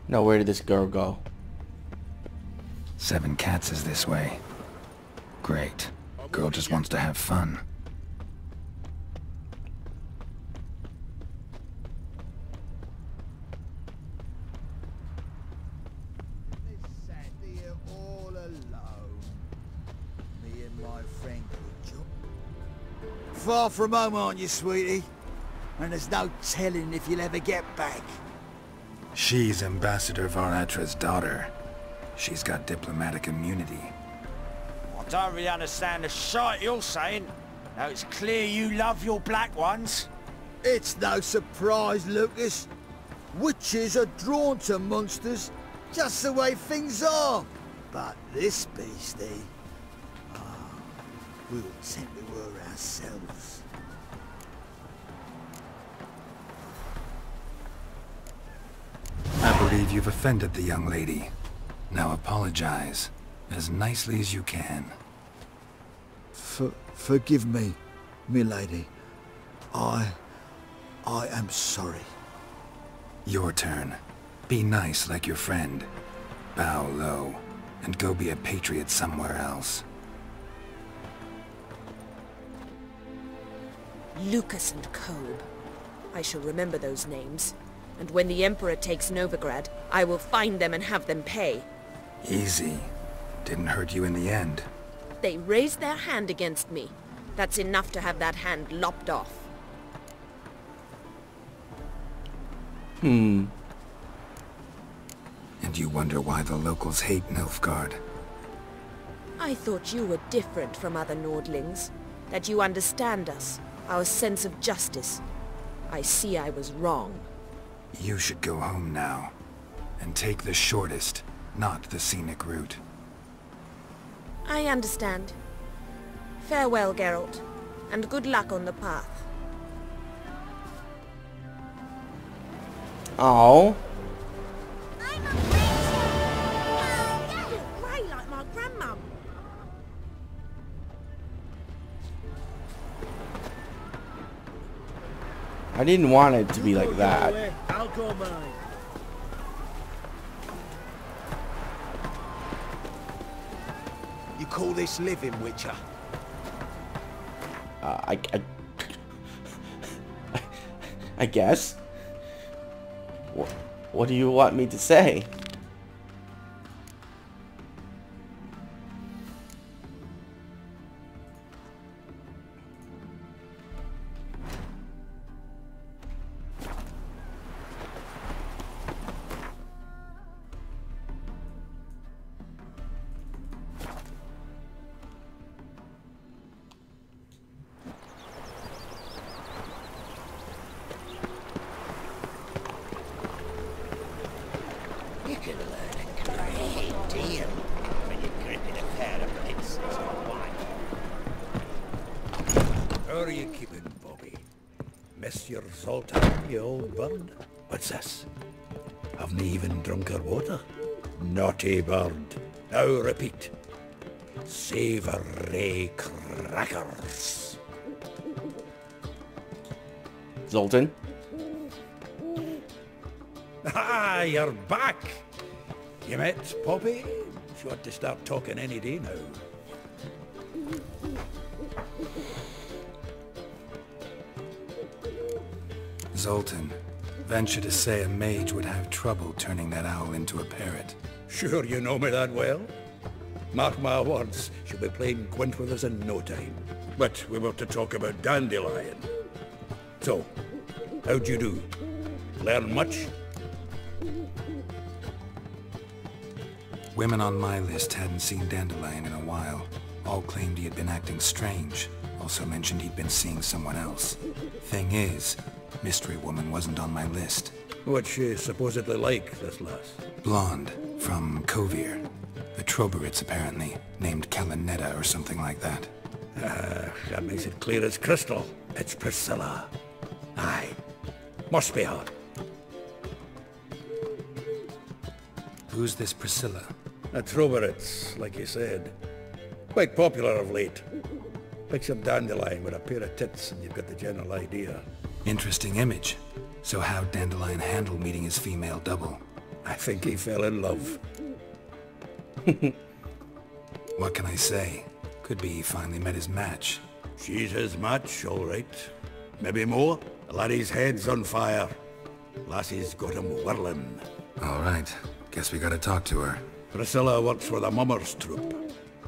Now where did this girl go? 7 cats is this way. Great. Girl just wants to have fun. Far from home, aren't you, sweetie? And there's no telling if you'll ever get back. She's Ambassador Varatra's daughter. She's got diplomatic immunity. I don't really understand the shite you're saying. Now it's clear you love your black ones. It's no surprise, Lucas. Witches are drawn to monsters, just the way things are. But this beastie... we'll tend to her ourselves. I believe you've offended the young lady. Now apologize, as nicely as you can. Forgive me, milady. I am sorry. Your turn. Be nice like your friend. Bow low, and go be a patriot somewhere else. Lucas and Kobe. I shall remember those names. And when the Emperor takes Novigrad, I will find them and have them pay. Easy. Didn't hurt you in the end. They raised their hand against me. That's enough to have that hand lopped off. And you wonder why the locals hate Nilfgaard. I thought you were different from other Nordlings. That you understand us, our sense of justice. I see I was wrong. You should go home now. And take the shortest, not the scenic route. I understand. Farewell, Geralt. And good luck on the path. Oh. I'm a witch! Oh, you look grey like my grandmum. I didn't want it to be like that. I'll go mine. You call this living, Witcher? I guess. What do you want me to say? You can learn a great deal when you're gripping a pair of pincers or wine. How are you keeping, Bobby? Miss your Zoltan, you old bird? What's this? Haven't even drunk her water? Naughty bird. Now repeat. Savory crackers. Zoltan? Ah, you're back! You met Poppy? She ought to start talking any day now. Zoltan, venture to say a mage would have trouble turning that owl into a parrot. Sure you know me that well? Mark my words, she'll be playing quint with us in no time. But we were to talk about Dandelion. So, how'd you do? Learn much? Women on my list hadn't seen Dandelion in a while. All claimed he had been acting strange. Also mentioned he'd been seeing someone else. Thing is, Mystery Woman wasn't on my list. What's she supposedly like, this lass? Blonde, from Kovir. The Troberits, apparently, named Kalinetta or something like that. That makes it clear as crystal. It's Priscilla. Aye. Must be her. Who's this Priscilla? A Troberits, like you said. Quite popular of late. Picture Dandelion with a pair of tits and you've got the general idea. Interesting image. So how'd Dandelion handle meeting his female double? I think he fell in love. What can I say? Could be he finally met his match. She's his match, all right. Maybe more. The laddie's head's on fire. Lassie's got him whirling. All right. Guess we gotta talk to her. Priscilla works for the Mummers troupe.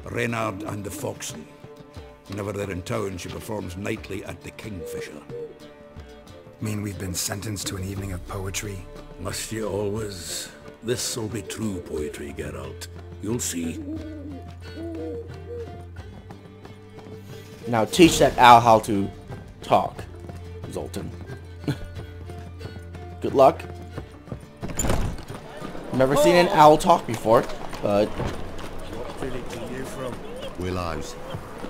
Reynard and the Foxen. Whenever they're in town, she performs nightly at the Kingfisher. Mean we've been sentenced to an evening of poetry? Must you always? This'll be true poetry, Geralt. You'll see. Now teach that owl how to talk, Zoltan. Good luck. Never seen an owl talk before, but... What village are you from? Willows.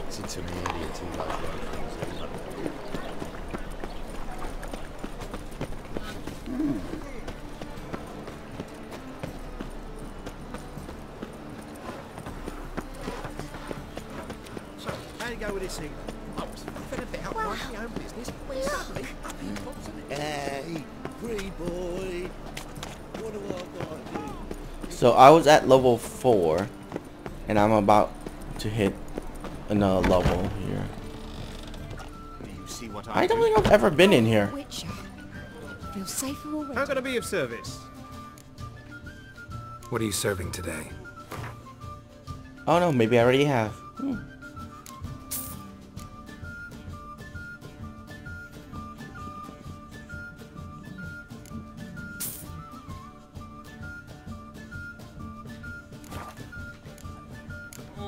It's intermediate to those road things. So, how you go with this thing? I was fed a bit out minding my own business. Suddenly, up he pops in. Hey, free boy. What do I got to do? So I was at level 4, and I'm about to hit another level here. Do you see what I don't think I've ever been in here. Witcher. Feel safer already. How can I be of service? What are you serving today? Oh no, maybe I already have.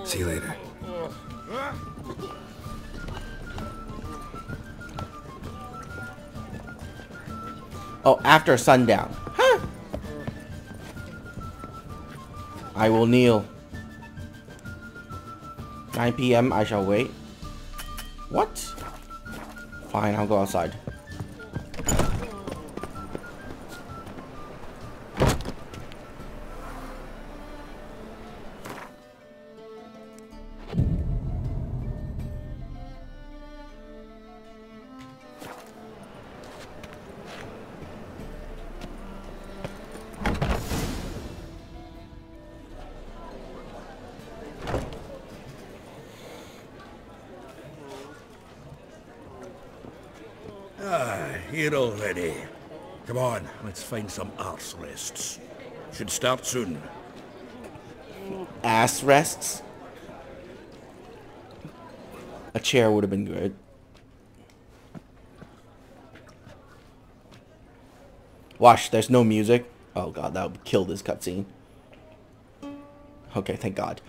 See you later. Oh, after sundown. Huh. I will kneel. 9 p.m. I shall wait. What? Fine, I'll go outside. Here already. Come on, let's find some arse rests. Should start soon. Ass rests? A chair would have been good. Watch, there's no music. Oh god, that would kill this cutscene. Okay, thank god.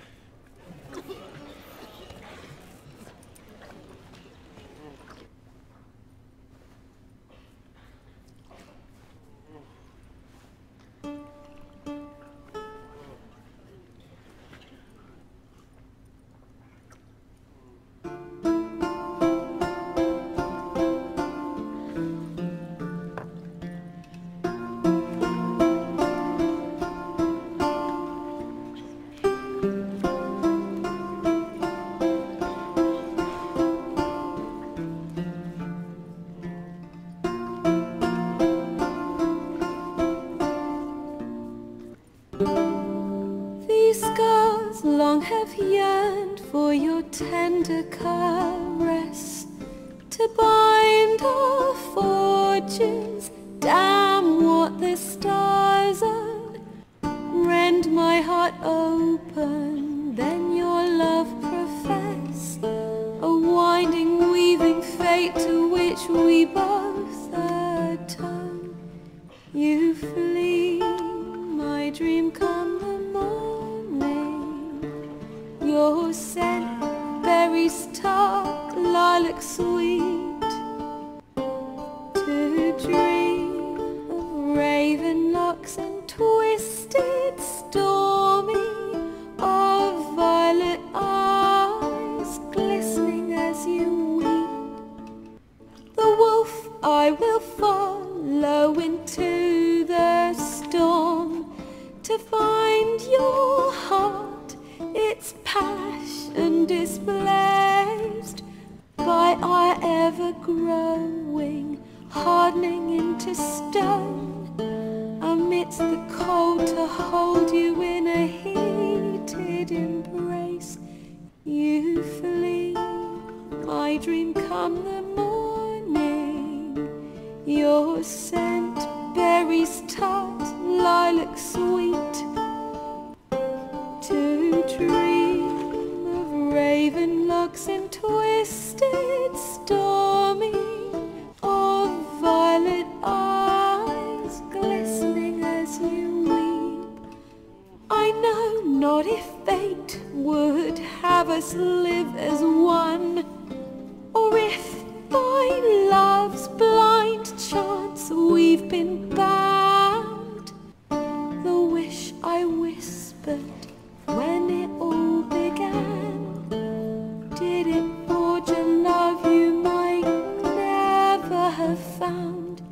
These scars long have yearned for your tender caress, to bind our fortunes. Damn what the stars are. Rend my heart open, then your love profess, a winding weaving fate to which we both atone. You flee, my dream come the morning, your scent berries tart, lilac sweet, to dream of raven locks and twisted stormy, of violet eyes glistening as you weep. The wolf I will follow into the storm, to find your heart, its passion displaced by our ever-growing, hardening into stone, amidst the cold hold you in a heated embrace. You flee, my dream come the morning. Your scent, berries tart, lilac sweet. To dream of raven locks and twisted stormy, of violet eyes glistening as you weep. I know not if fate would have us live as one, or if by love's blind chance we've been bound. The wish I whispered when it all began, did it forge a love you might never have found?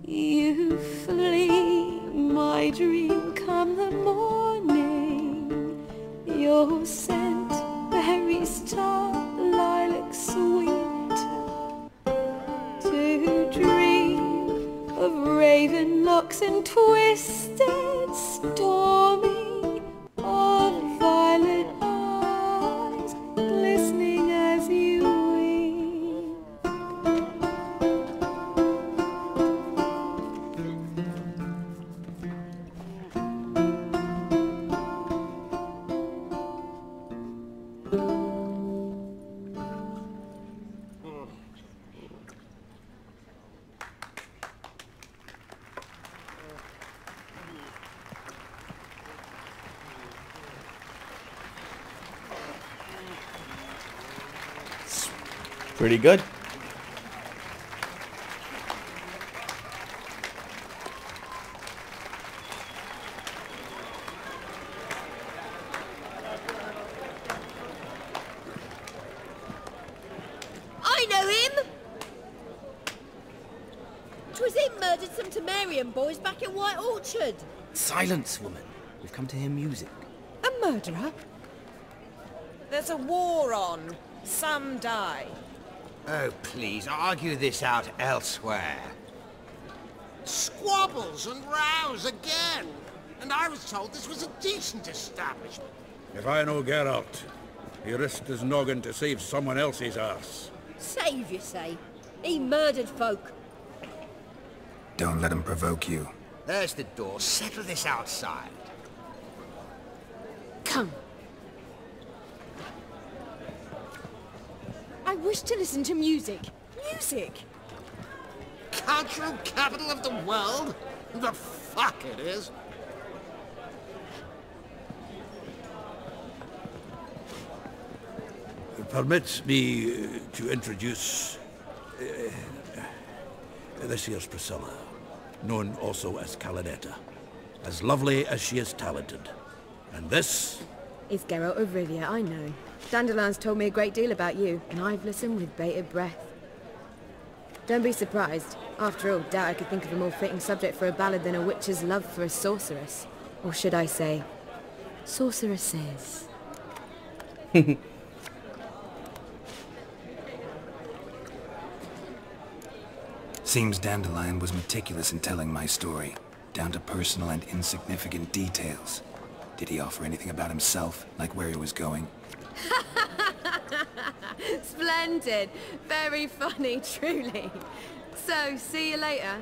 You flee, my dream come the morning. Your scent, berries tart, lilac sweet. To dream of raven locks and twisted stormy, of violet eyes glistening as you weep. Pretty good. I know him! 'Twas him murdered some Temerian boys back in White Orchard. Silence, woman. We've come to hear music. A murderer? There's a war on. Some die. Oh, please, argue this out elsewhere. Squabbles and rows again. And I was told this was a decent establishment. If I know Geralt, he risked his noggin to save someone else's arse. Save, you say? He murdered folk. Don't let him provoke you. There's the door. Settle this outside. Come. I wish to listen to music. Music! Cultural capital of the world? The fuck it is. Permit me to introduce... this here's Priscilla, known also as Calinetta. As lovely as she is talented. And this... It's Geralt of Rivia, I know. Dandelion's told me a great deal about you, and I've listened with bated breath. Don't be surprised. After all, doubt I could think of a more fitting subject for a ballad than a witch's love for a sorceress. Or should I say, sorceresses. Seems Dandelion was meticulous in telling my story, down to personal and insignificant details. Did he offer anything about himself, like where he was going? Splendid. Very funny, truly. So, see you later.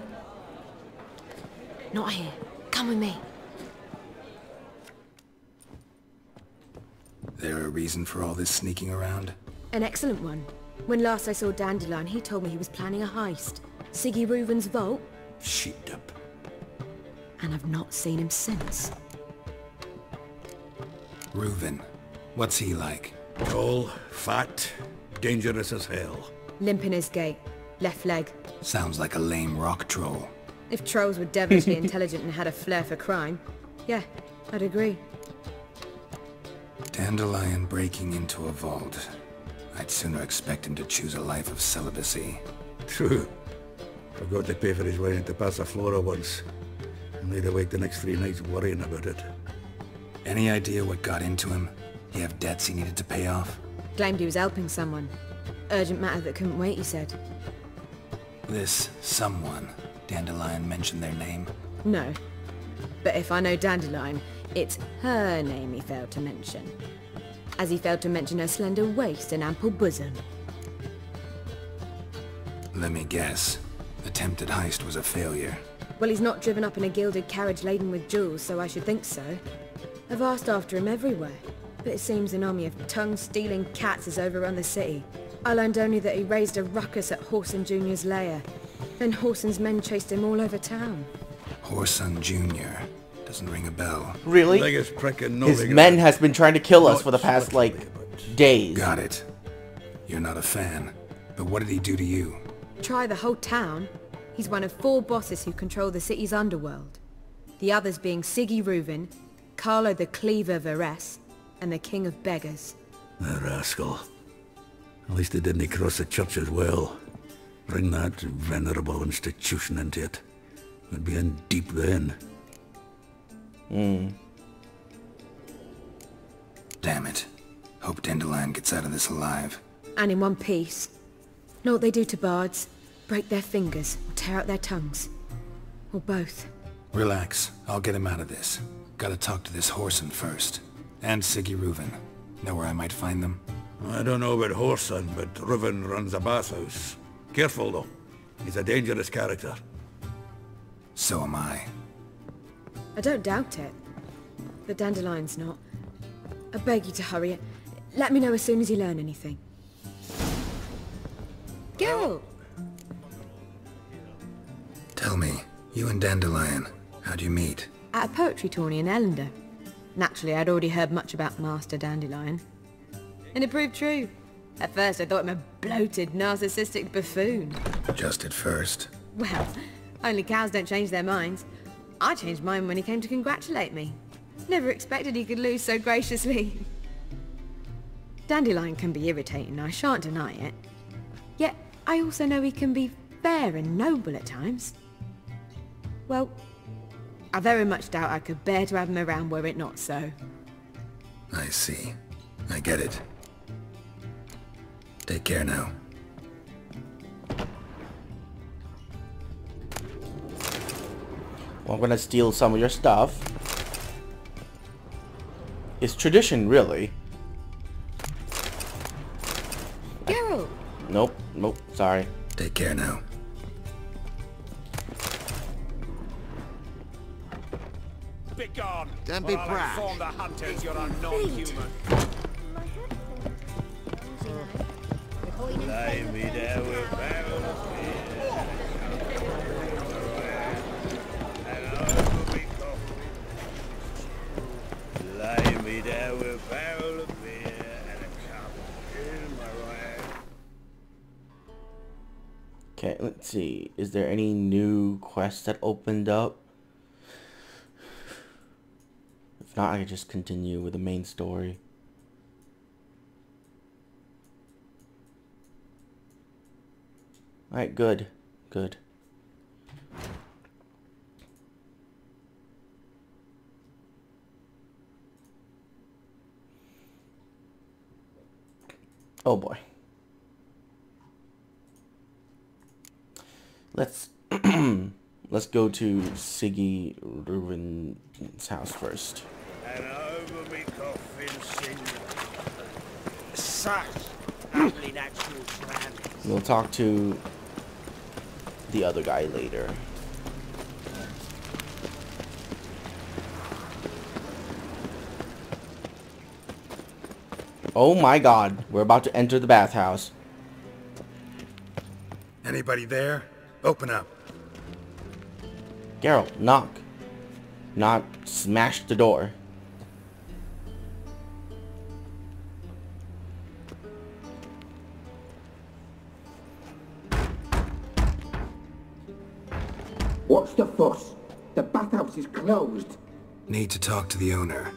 Not here. Come with me. There a reason for all this sneaking around? An excellent one. When last I saw Dandelion, he told me he was planning a heist. Siggy Reuven's vault. Shit up. And I've not seen him since. Reuven. What's he like? Tall, fat, dangerous as hell. Limp in his gait. Left leg. Sounds like a lame rock troll. If trolls were devilishly intelligent and had a flair for crime, yeah, I'd agree. Dandelion breaking into a vault. I'd sooner expect him to choose a life of celibacy. True. I've got to pay for his way into Passaflora once. And laid awake the next 3 nights worrying about it. Any idea what got into him? He have debts he needed to pay off? Claimed he was helping someone. Urgent matter that couldn't wait, he said. This someone, Dandelion mentioned their name? No. But if I know Dandelion, it's her name he failed to mention. As he failed to mention her slender waist and ample bosom. Let me guess. Attempted heist was a failure. Well, he's not driven up in a gilded carriage laden with jewels, so I should think so. I've asked after him everywhere, but it seems an army of tongue-stealing cats has overrun the city. I learned only that he raised a ruckus at Whoreson Jr.'s lair. Then Whoreson's men chased him all over town. Whoreson Jr. Doesn't ring a bell. Really? His men has been trying to kill us for the past, like, days. Got it. You're not a fan. But what did he do to you? Try the whole town. He's one of 4 bosses who control the city's underworld. The others being Siggy Reuven, Carlo the Cleaver Varese, and the King of Beggars. The rascal. At least he didn't cross the church as well. Bring that venerable institution into it. We'd be in deep then. Damn it. Hope Dandelion gets out of this alive. And in one piece. Know what they do to bards? Break their fingers, or tear out their tongues. Or both. Relax. I'll get him out of this. Gotta talk to this Whoreson first. And Siggy Reuven. Know where I might find them? I don't know about Whoreson, but Reuven runs a bathhouse. Careful though. He's a dangerous character. So am I. I don't doubt it. But Dandelion's not. I beg you to hurry it. Let me know as soon as you learn anything. Geralt! Tell me, you and Dandelion, how'd you meet? At a poetry tourney in Ellender. Naturally, I'd already heard much about Master Dandelion. And it proved true. At first, I thought him a bloated, narcissistic buffoon. Just at first. Well, only cows don't change their minds. I changed mine when he came to congratulate me. Never expected he could lose so graciously. Dandelion can be irritating, I shan't deny it. Yet, I also know he can be fair and noble at times. Well, I very much doubt I could bear to have him around were it not so. I see. I get it. Take care now. Well, I'm gonna steal some of your stuff. It's tradition, really. Geralt! Nope, nope, sorry. Take care now. Be gone. Don't be or I'll brash. inform the hunters you're a non-human. Lay me there with barrel of beer and over me coffee. Lay me there with barrel of beer and a cup in my right. Okay, let's see. Is there any new quests that opened up? If not, I can just continue with the main story. Alright, good. Good. Oh boy. Let's let's go to Siggy Reuven's house first. And over me coffin sing. Such lovely natural surroundings. We'll talk to the other guy later. Oh my god, we're about to enter the bathhouse. Anybody there? Open up. Geralt, knock. Not smash the door. What's the fuss? The bathhouse is closed. Need to talk to the owner.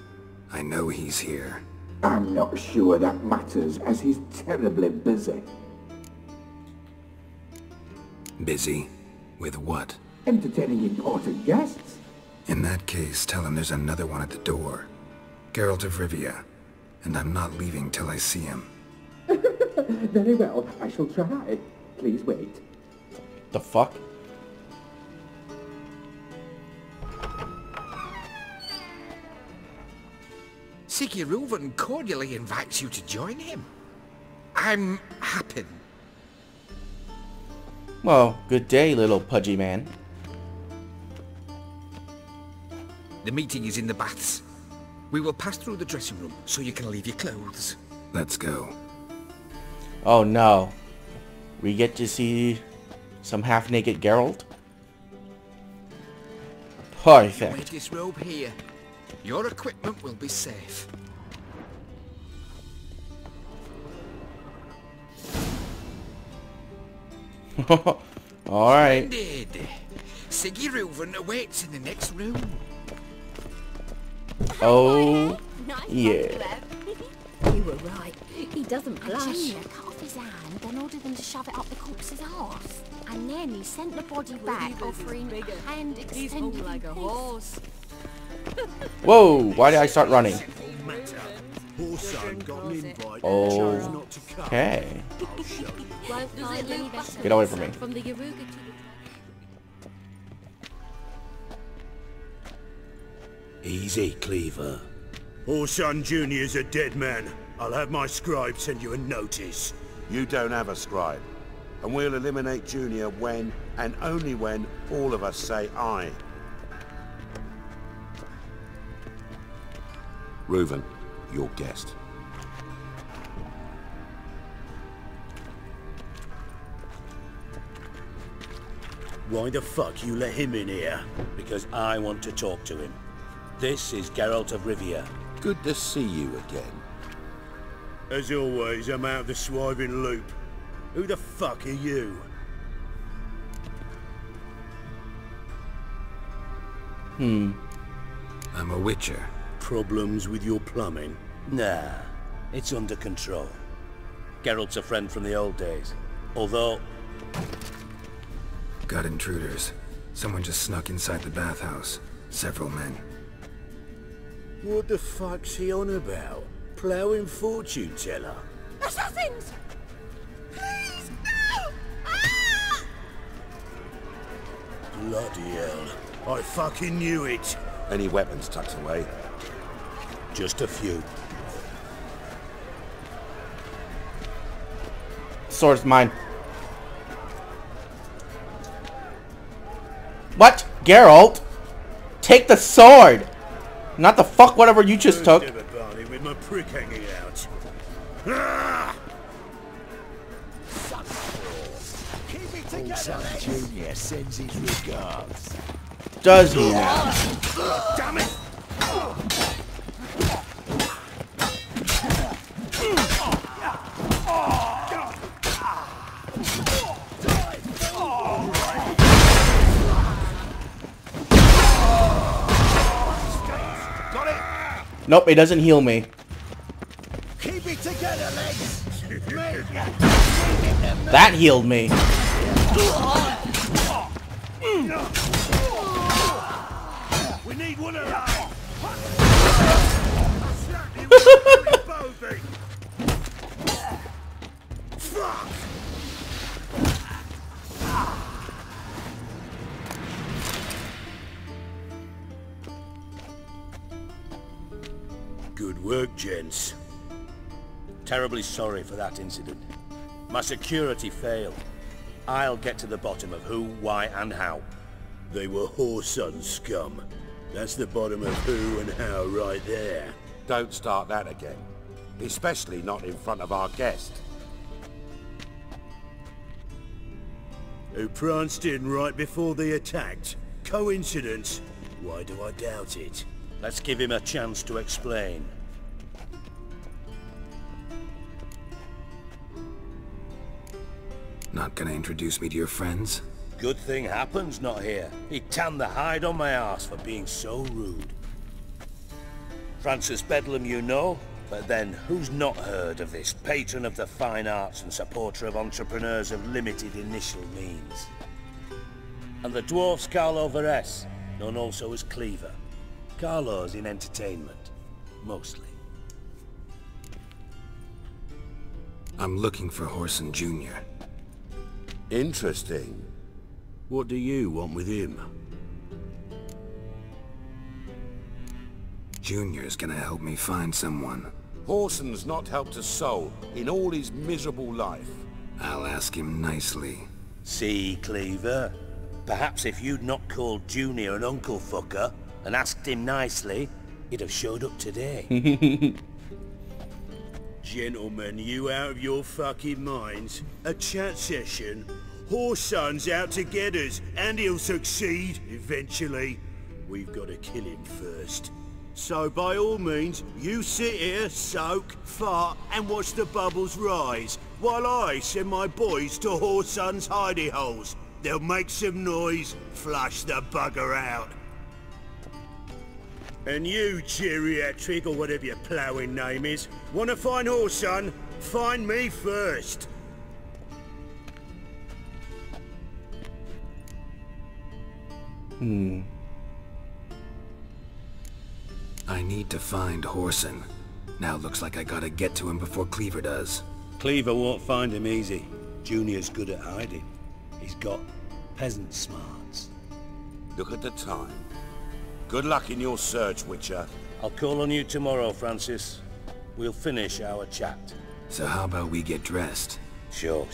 I know he's here. I'm not sure that matters, as he's terribly busy. Busy? With what? Entertaining important guests. In that case, tell him there's another one at the door. Geralt of Rivia. And I'm not leaving till I see him. Very well, I shall try. Please wait. The fuck? Cheathrough cordially invites you to join him. I'm happy. Well, good day, little pudgy man. The meeting is in the baths. We will pass through the dressing room so you can leave your clothes. Let's go. Oh no. We get to see some half-naked Geralt? Perfect. Wear this robe here. Your equipment will be safe. Alright. Splendid. Cheathrough awaits in the next room. Oh, yeah. You were right. He doesn't blush. Junior cut off his hand, then ordered them to shove it up the corpse's arse. And then he sent the body back, offering a hand extended like a horse. Whoa, why did I start running? Okay. Get away from me. Easy, Cleaver. Horson Jr.'s a dead man. I'll have my scribe send you a notice. You don't have a scribe. And we'll eliminate Junior when, and only when, all of us say aye. Reuven, your guest. Why the fuck you let him in here? Because I want to talk to him. This is Geralt of Rivia. Good to see you again. As always, I'm out of the swiving loop. Who the fuck are you? I'm a witcher. Problems with your plumbing? Nah, it's under control. Geralt's a friend from the old days. Although... Got intruders. Someone just snuck inside the bathhouse. Several men. What the fuck's he on about? Ploughing fortune teller? Assassins! Please, no! Ah! Bloody hell. I fucking knew it. Any weapons tucked away? Just a few. Sword's mine. What? Geralt? Take the sword! Not the fuck whatever you just took. With my prick hanging out. Ah! Keep it together, Junior sends his regards. Does he now? Damn it! Nope, it doesn't heal me. Keep it together, legs. That healed me. We need one of Fuck! Good work, gents. Terribly sorry for that incident. My security failed. I'll get to the bottom of who, why, and how. They were Horson scum. That's the bottom of who and how right there. Don't start that again. Especially not in front of our guest. Who pranced in right before they attacked. Coincidence? Why do I doubt it? Let's give him a chance to explain. Not gonna introduce me to your friends? Good thing Happen's not here. He tanned the hide on my arse for being so rude. Francis Bedlam you know, but then who's not heard of this patron of the fine arts and supporter of entrepreneurs of limited initial means? And the dwarf's Carlo Veres, known also as Cleaver. Carlo's in entertainment, mostly. I'm looking for Horson Jr. Interesting. What do you want with him? Junior's gonna help me find someone. Horson's not helped a soul in all his miserable life. I'll ask him nicely. See, Cleaver? Perhaps if you'd not called Junior an uncle fucker and asked him nicely, he'd have showed up today. Gentlemen, you out of your fucking minds? A chat session? Horson's out to get us, and he'll succeed, eventually. We've got to kill him first. So by all means, you sit here, soak, fart, and watch the bubbles rise, while I send my boys to Horson's hidey holes. They'll make some noise, flush the bugger out. And you, geriatric, or whatever your ploughing name is, want to find Horson? Find me first. I need to find Horson. Now looks like I gotta get to him before Cleaver does. Cleaver won't find him easy. Junior's good at hiding. He's got peasant smarts. Look at the time. Good luck in your search, Witcher. I'll call on you tomorrow, Francis. We'll finish our chat. So how about we get dressed? Sure.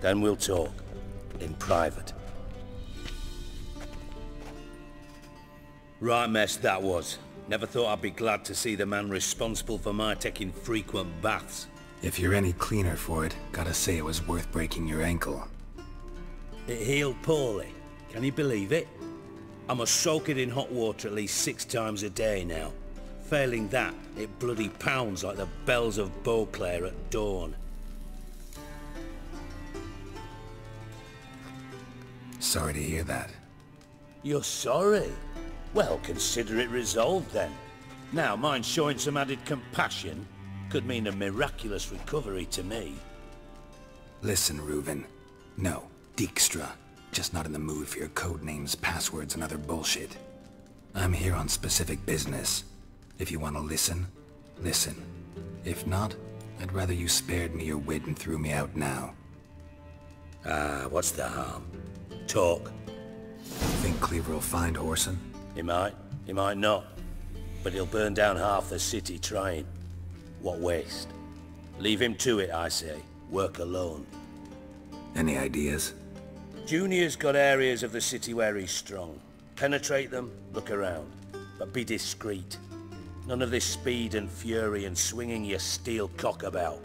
Then we'll talk. In private. Right mess that was. Never thought I'd be glad to see the man responsible for my taking frequent baths. If you're any cleaner for it, gotta say it was worth breaking your ankle. It healed poorly. Can you believe it? I must soak it in hot water at least 6 times a day now. Failing that, it bloody pounds like the bells of Beauclair at dawn. Sorry to hear that. You're sorry? Well, consider it resolved then. Now, mind showing some added compassion could mean a miraculous recovery to me. Listen, Reuven. No, Dijkstra. Just not in the mood for your code names, passwords, and other bullshit. I'm here on specific business. If you want to listen, listen. If not, I'd rather you spared me your wit and threw me out now. What's the harm? Talk. Think Cleaver will find Horson? He might not. But he'll burn down half the city trying. What waste? Leave him to it, I say. Work alone. Any ideas? Junior's got areas of the city where he's strong. Penetrate them, look around. But be discreet. None of this speed and fury and swinging your steel cock about.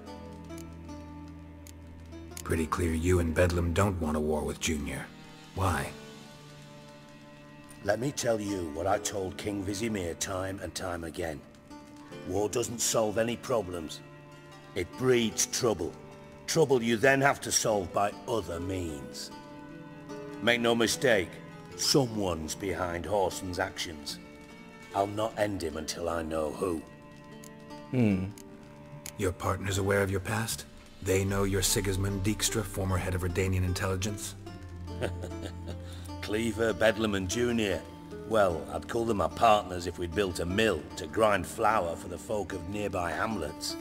Pretty clear you and Bedlam don't want a war with Junior. Why? Let me tell you what I told King Vizimir time and time again. War doesn't solve any problems. It breeds trouble. Trouble you then have to solve by other means. Make no mistake, someone's behind Horson's actions. I'll not end him until I know who. Your partner's aware of your past? They know you're Sigismund Dijkstra, former head of Redanian intelligence? Cleaver, Bedlam and Junior. Well, I'd call them my partners if we'd built a mill to grind flour for the folk of nearby hamlets.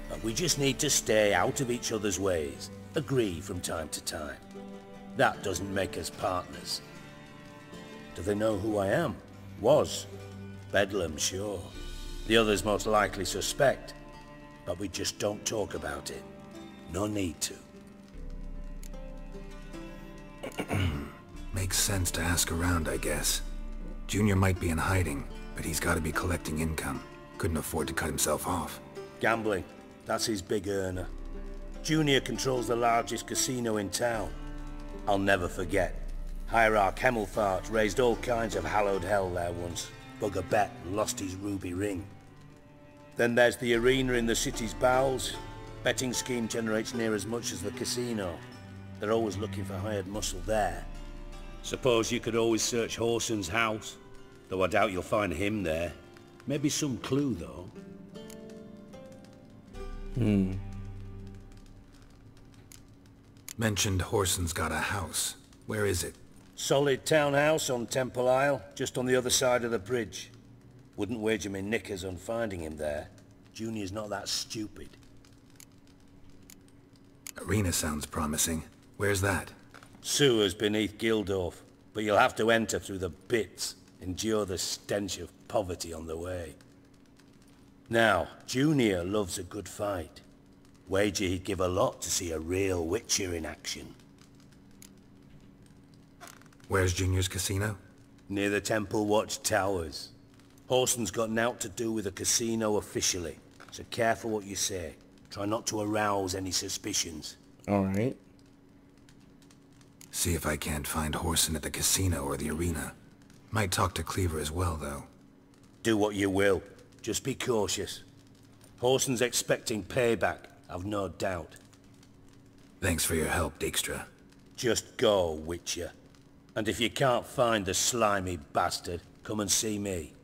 But we just need to stay out of each other's ways, agree from time to time. That doesn't make us partners. Do they know who I am? Was. Bedlam, sure. The others most likely suspect. But we just don't talk about it. No need to. Makes sense to ask around, I guess. Junior might be in hiding, but he's gotta be collecting income. Couldn't afford to cut himself off. Gambling. That's his big earner. Junior controls the largest casino in town. I'll never forget. Hierarch Hemmelfart raised all kinds of hallowed hell there once. Bug a bet and lost his ruby ring. Then there's the arena in the city's bowels. Betting scheme generates near as much as the casino. They're always looking for hired muscle there. Suppose you could always search Horson's house. Though I doubt you'll find him there. Maybe some clue, though. Mentioned Horson's got a house. Where is it? Solid townhouse on Temple Isle, just on the other side of the bridge. Wouldn't wager me knickers on finding him there. Junior's not that stupid. Arena sounds promising. Where's that? Sewers beneath Gildorf, but you'll have to enter through the bits. endure the stench of poverty on the way. Now, Junior loves a good fight. Wager he'd give a lot to see a real Witcher in action. Where's Junior's casino? Near the Temple Watch Towers. Horson's got naught to do with the casino officially, so careful what you say. Try not to arouse any suspicions. Alright. See if I can't find Horson at the casino or the arena. Might talk to Cleaver as well, though. Do what you will. Just be cautious. Horson's expecting payback, I've no doubt. Thanks for your help, Dijkstra. Just go, Witcher. And if you can't find the slimy bastard, come and see me.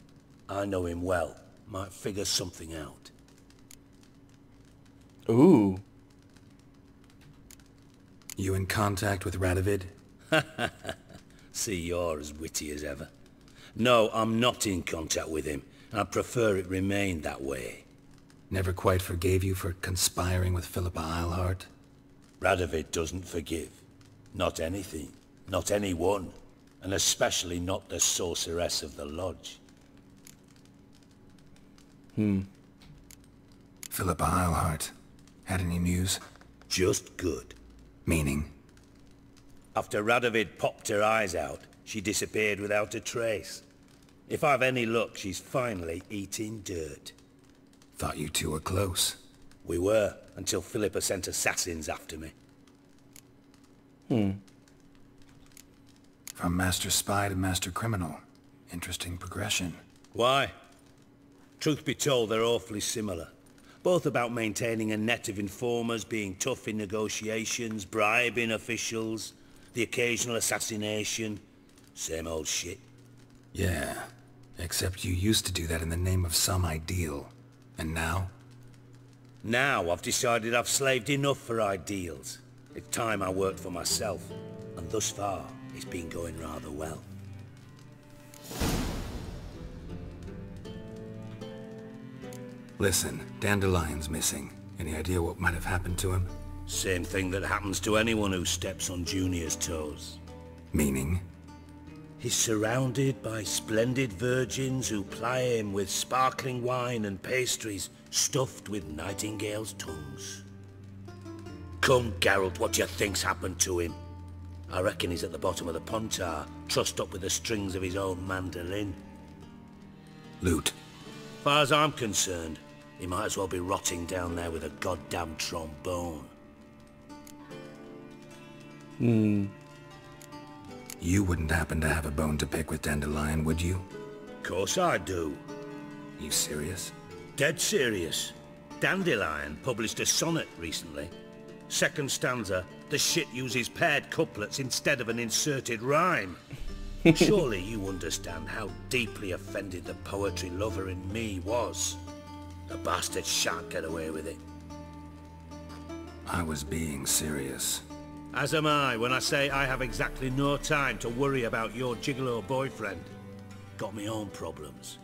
I know him well. Might figure something out. Ooh. You in contact with Radovid? See, you're as witty as ever. No, I'm not in contact with him. I prefer it remained that way. Never quite forgave you for conspiring with Philippa Eilhart? Radovid doesn't forgive. Not anything. Not anyone. And especially not the sorceress of the lodge. Philippa Eilhart. Had any news? Just good. Meaning? After Radovid popped her eyes out, she disappeared without a trace. If I've any luck, she's finally eating dirt. Thought you two were close. We were, until Philippa sent assassins after me. From master spy to master criminal. Interesting progression. Why? Truth be told, they're awfully similar. Both about maintaining a net of informers, being tough in negotiations, bribing officials, the occasional assassination. Same old shit. Yeah, except you used to do that in the name of some ideal. And now? Now I've decided I've slaved enough for ideals. It's time I worked for myself. And thus far, it's been going rather well. Listen, Dandelion's missing. Any idea what might have happened to him? Same thing that happens to anyone who steps on Junior's toes. Meaning? He's surrounded by splendid virgins who ply him with sparkling wine and pastries stuffed with nightingales' tongues. Come, Geralt, what do you think's happened to him? I reckon he's at the bottom of the Pontar, trussed up with the strings of his own mandolin. Loot. Far as I'm concerned, he might as well be rotting down there with a goddamn trombone. You wouldn't happen to have a bone to pick with Dandelion, would you? Course I do. You serious? Dead serious. Dandelion published a sonnet recently. Second stanza, the shit uses paired couplets instead of an inserted rhyme. Surely you understand how deeply offended the poetry lover in me was. The bastard shan't get away with it. I was being serious. As am I when I say I have exactly no time to worry about your gigolo boyfriend. Got me own problems.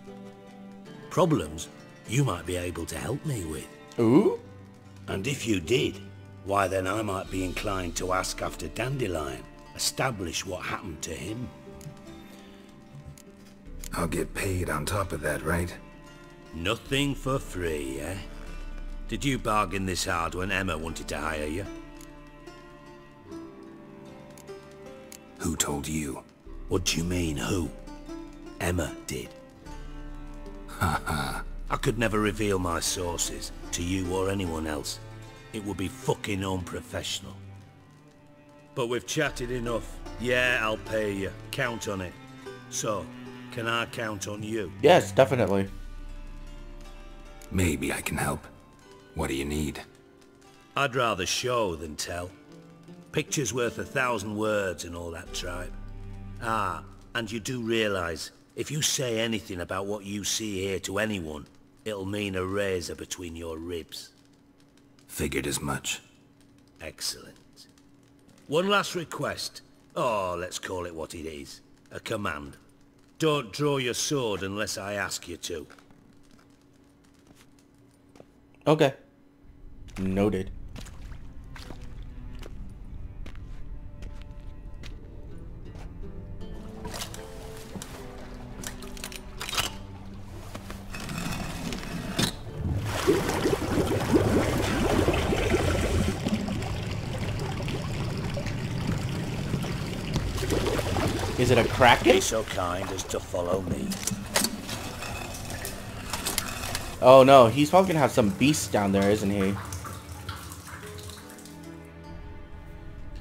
Problems you might be able to help me with. Ooh? And if you did, why then I might be inclined to ask after Dandelion, establish what happened to him. I'll get paid on top of that, right? Nothing for free, eh? Did you bargain this hard when Emma wanted to hire you? Who told you? What do you mean, who? Emma did. Haha. I could never reveal my sources to you or anyone else. It would be fucking unprofessional. But we've chatted enough. Yeah, I'll pay you. Count on it. So, can I count on you? Yes, definitely. Maybe I can help. What do you need? I'd rather show than tell. Picture's worth 1,000 words and all that tripe. Ah, and you do realize, if you say anything about what you see here to anyone, it'll mean a razor between your ribs. Figured as much. Excellent. One last request. Oh, let's call it what it is. A command. Don't draw your sword unless I ask you to. Okay. Noted. Is it a kraken? Be so kind as to follow me. Oh no, he's probably gonna have some beasts down there, isn't he?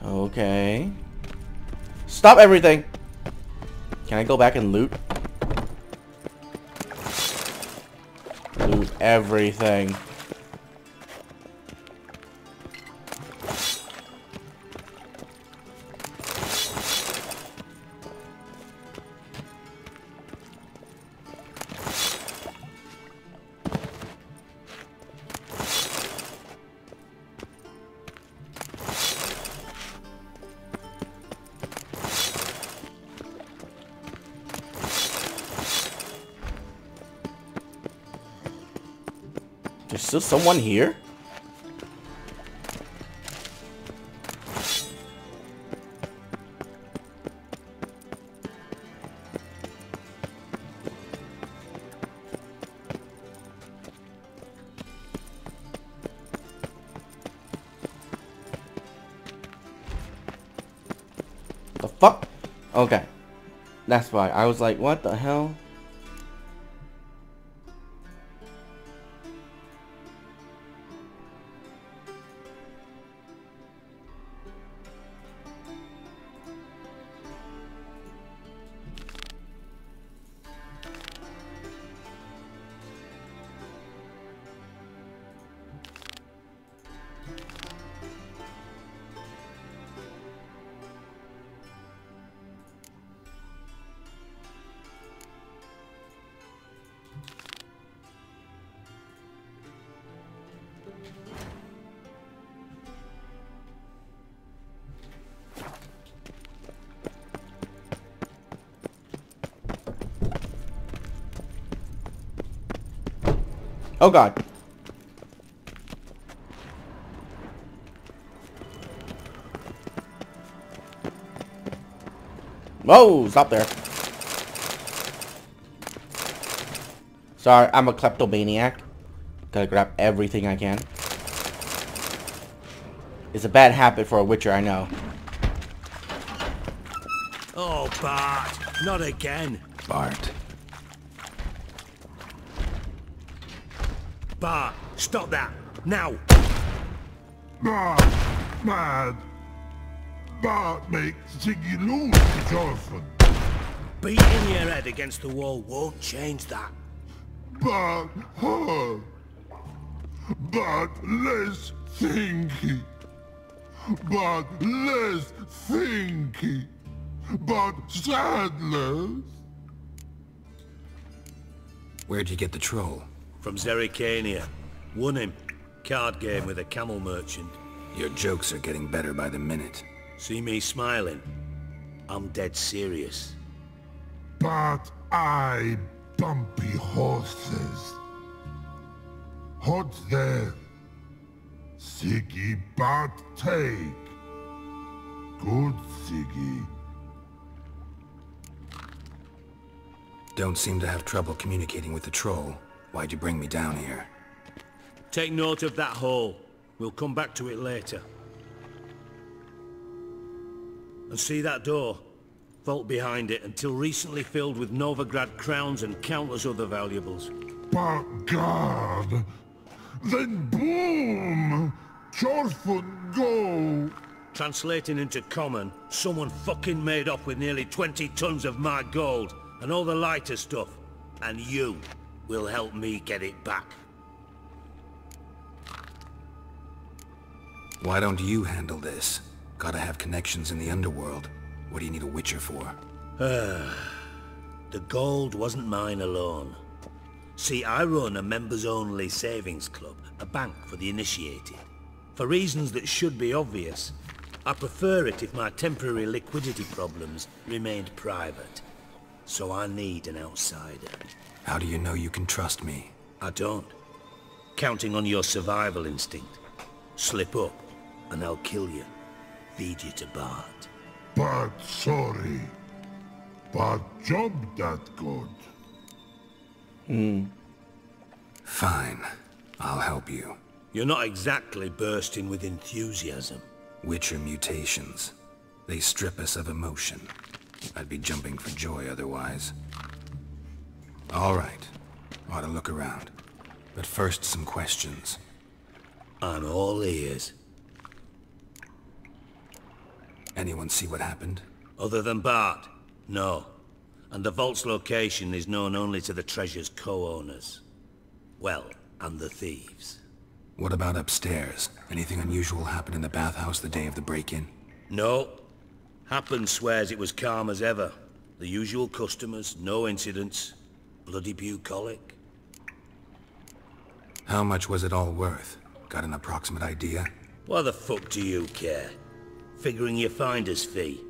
Okay. Stop everything! Can I go back and loot? Loot everything. There's still someone here? The fuck? Okay. That's why. I was like, what the hell? Oh god. Whoa, stop there. Sorry, I'm a kleptomaniac. Gotta grab everything I can. It's a bad habit for a witcher, I know. Oh, Bart, not again. Bart. Bart, stop that, now! Bart, mad. Bart makes Ziggy lose his orphan. Beating your head against the wall won't change that. Bart, her. Bart, less thinky. Bart, less thinky. Bart, sadness. Where'd you get the troll? From Zerrikania. Won him. Card game with a camel merchant. Your jokes are getting better by the minute. See me smiling? I'm dead serious. But I bumpy horses. What's there? Siggy Bart take. Good Siggy. Don't seem to have trouble communicating with the troll. Why'd you bring me down here? Take note of that hole. We'll come back to it later. And see that door? Vault behind it, until recently filled with Novigrad crowns and countless other valuables. But God! Then boom! Chorfun go! Translating into common, someone fucking made off with nearly 20 tons of my gold, and all the lighter stuff. And you will help me get it back. Why don't you handle this? Gotta have connections in the underworld. What do you need a witcher for? The gold wasn't mine alone. See, I run a members-only savings club, a bank for the initiated. For reasons that should be obvious, I prefer it if my temporary liquidity problems remained private. So I need an outsider. How do you know you can trust me? I don't. Counting on your survival instinct. Slip up, and I'll kill you. Feed you to Bart. But sorry. But job that good. Fine. I'll help you. You're not exactly bursting with enthusiasm. Witcher mutations. They strip us of emotion. I'd be jumping for joy otherwise. All right. Ought to look around. But first, some questions. I'm all ears. Anyone see what happened? Other than Bart? No. And the vault's location is known only to the treasure's co-owners. Well, and the thieves. What about upstairs? Anything unusual happen in the bathhouse the day of the break-in? No. Happen swears it was calm as ever. The usual customers, no incidents. Bloody bucolic. How much was it all worth? Got an approximate idea? Why the fuck do you care? Figuring your finder's fee.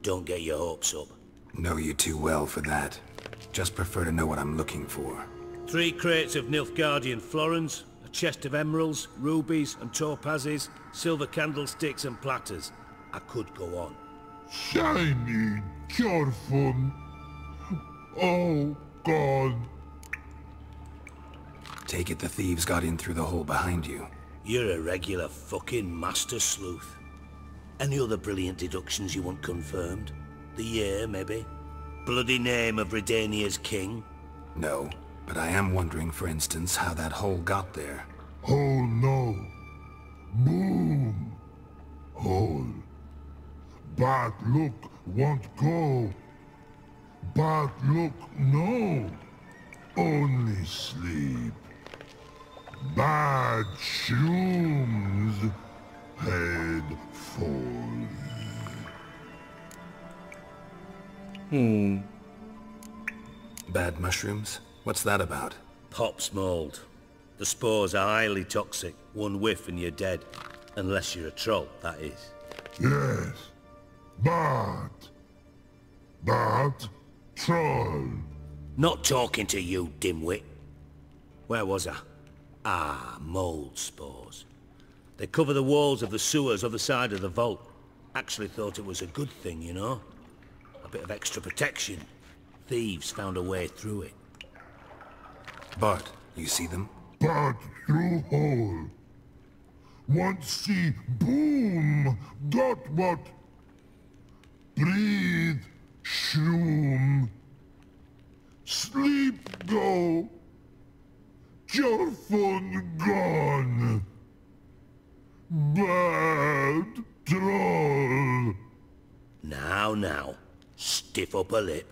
Don't get your hopes up. Know you too well for that. Just prefer to know what I'm looking for. 3 crates of Nilfgaardian florins, a chest of emeralds, rubies and topazes, silver candlesticks and platters. I could go on. Shiny, careful. Oh, God. Take it the thieves got in through the hole behind you. You're a regular fucking master sleuth. Any other brilliant deductions you want confirmed? The year, maybe? Bloody name of Redania's king? No, but I am wondering, for instance, how that hole got there. Hole no. Boom. Hole. Bad look won't go. Bad look no. Only sleep. Bad shrooms. Head falls. Bad mushrooms? What's that about? Pop's mold. The spores are highly toxic. One whiff and you're dead. Unless you're a troll, that is. Yes. Bad. Bad troll. Not talking to you, dimwit. Where was I? Ah, mold spores. They cover the walls of the sewers other side of the vault. Actually thought it was a good thing, you know? A bit of extra protection. Thieves found a way through it. Bart, you see them? Bad through hole. Want see boom. Got what? Breathe. Shroom. Sleep go. Your phone gone. Bad troll. Now, stiff up a lip.